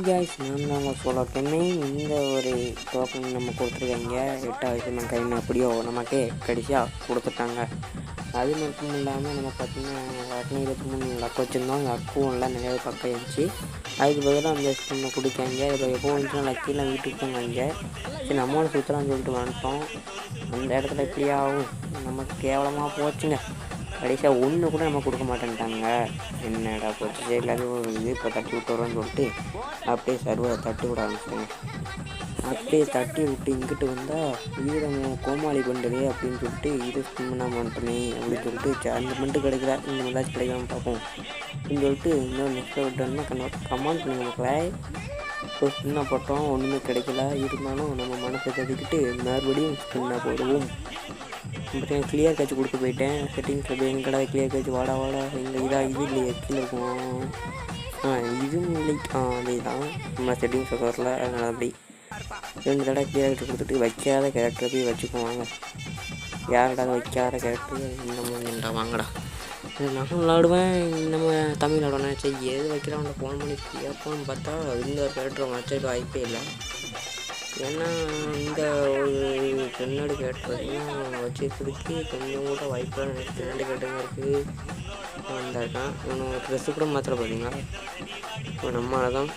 Guys, நான் தாங்க சொல்லப்போனே இந்த ஒரு டோக்கன் நம்ம கொடுத்துருக்காங்க. 8வது நம்ம கையில் அப்படியோ நமக்கே கடைசியாக கொடுத்துட்டாங்க. அது மட்டும் இல்லாமல் நம்ம பார்த்திங்கன்னா 23 லக் வச்சுருந்தோம். லக்கும் எல்லாம் நிறைய பக்கம் இருந்துச்சு. அதுக்கு பதிலாக அந்த ஸ்கின்னை கொடுத்தாங்க. இப்போ எப்போ வந்துச்சுன்னா லக்கிலாம் வீட்டுக்கு போனாங்க. சரி நம்மளும் சுற்றலாம்னு சொல்லிட்டு வந்துட்டோம். அந்த இடத்துல இப்படியாகும் நமக்கு கேவலமாக போச்சுங்க. கடைசியாக ஒன்று கூட நம்ம கொடுக்க மாட்டேன்ட்டாங்க. என்னடா போச்சு, சரி எல்லாரும் இது இப்போ தட்டி விட்டுறோன்னு சொல்லிட்டு அப்படியே சர்வரை தட்டி விட ஆரம்பிச்சிட்டேங்க. அப்படியே தட்டி விட்டு இங்கிட்டு வந்தால் இது நம்ம கோமாளி பண்ணுறது அப்படின்னு சொல்லிட்டு இது ஸ்பின் பண்ணாமல் வந்துட்டோமே அப்படின்னு சொல்லிட்டு அந்த மட்டும் கிடைக்கல, இந்த மாதிரி கிடைக்காம பார்ப்போம் அப்படின்னு சொல்லிட்டு இன்னொரு நெக்ஸ்ட் விட்டோம்னா கமெண்ட் பண்ணுங்க மக்களே. இப்போ ஸ்பின்னாக போட்டோம், ஒன்றுமே கிடைக்கல. இருந்தாலும் நம்ம மனசை தட்டிக்கிட்டு மறுபடியும் ஸ்பின்னாக போடுவோம். அப்புறம் கிளியர் கேட்ச் கொடுத்து போயிட்டேன். செட்டிங்ஸில் போய் எங்கடா கிளியர் கேட்ச் வாடா எங்கள் இது இல்லையே கீழே இருக்கும். இதுவும் இல்லை. அதே தான் நம்ம செட்டிங்ஸ் வரல. அதனால் அப்படி 2 தடவை கிளியர் கேட்ச் கொடுத்துட்டு வைக்காத கேரக்டர் போய் வச்சுக்குவாங்க. யார்டா வைக்காத கேரக்டர் இன்னமும் வாங்கடா. நான் விளாடுவேன், நம்ம தமிழ் விளாடுவேன். சரி எது வைக்கிறான் ஃபோன் பண்ணி கேட்போன்னு பார்த்தா இந்த ஒரு கேரக்டர் வச்சுட்டு வாய்ப்பே இல்லை. ஏன்னா இந்த ஒரு பெண்ணோட கேரக்டர் பார்த்திங்கன்னா வச்சுக்கிறதுக்கு கொஞ்சம் கூட வாய்ப்பாக எனக்கு 2 கேரக்டர் இருக்குது. வந்திருக்கான் இன்னும் ட்ரெஸ்ஸு கூட மாத்திர பார்த்தீங்களா. இப்போ நம்மளால் தான்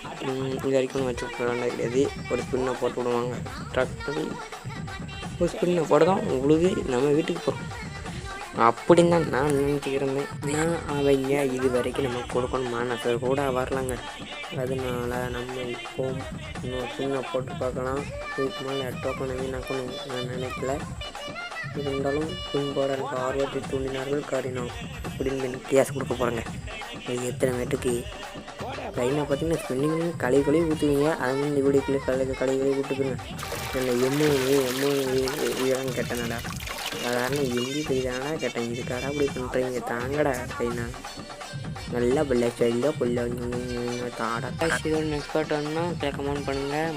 இது வரைக்கும் ஒன்று வச்சு விளாண்டா கிடையாது. ஒரு ஸ்பின்னை போட்டு விடுவாங்க. ட்ராக் பண்ணி ஒரு ஸ்பின்னை போட தான் உங்களுக்கு நம்ம வீட்டுக்கு போகிறோம் அப்படின்னு தான் நான் நினச்சிக்கிறேன். நான் அவங்க இது வரைக்கும் நம்ம கொடுக்கணும் மனசு கூட வரலாங்க. அதனால நம்ம இப்போ இன்னும் ஸ்பின்னை போட்டு பார்க்கலாம். இதுக்கு மேலே டோக்கனை வீணாக்கணும் நான் நினைக்கல. இருந்தாலும் ஸ்பின் போட எனக்கு ஆர்வத்தை தூண்டினார்கள் காரினோம் அப்படின்னு வித்தியாசம் கொடுக்க போகிறேங்க. இது எத்தனை மேட்டுக்கு லைனாக பார்த்தீங்கன்னா ஸ்பின்னிங் கழுவி ஊற்றுவீங்க. அதை வந்து இந்த வீடியோக்குள்ளே கழுவி ஊற்றுக்குங்க. அந்த இதெல்லாம் கேட்டேனடா, சாதாரண எம்பி பெய்தானா கேட்டேன். இதுக்காடா அப்படி பண்ணுறீங்க தாங்கடா லைனா நல்லா பிள்ளை சரியாக பிள்ளை தாடா. நெக்ஸ்ட் பார்த்தோன்னா கமெண்ட் பண்ணுங்கள்.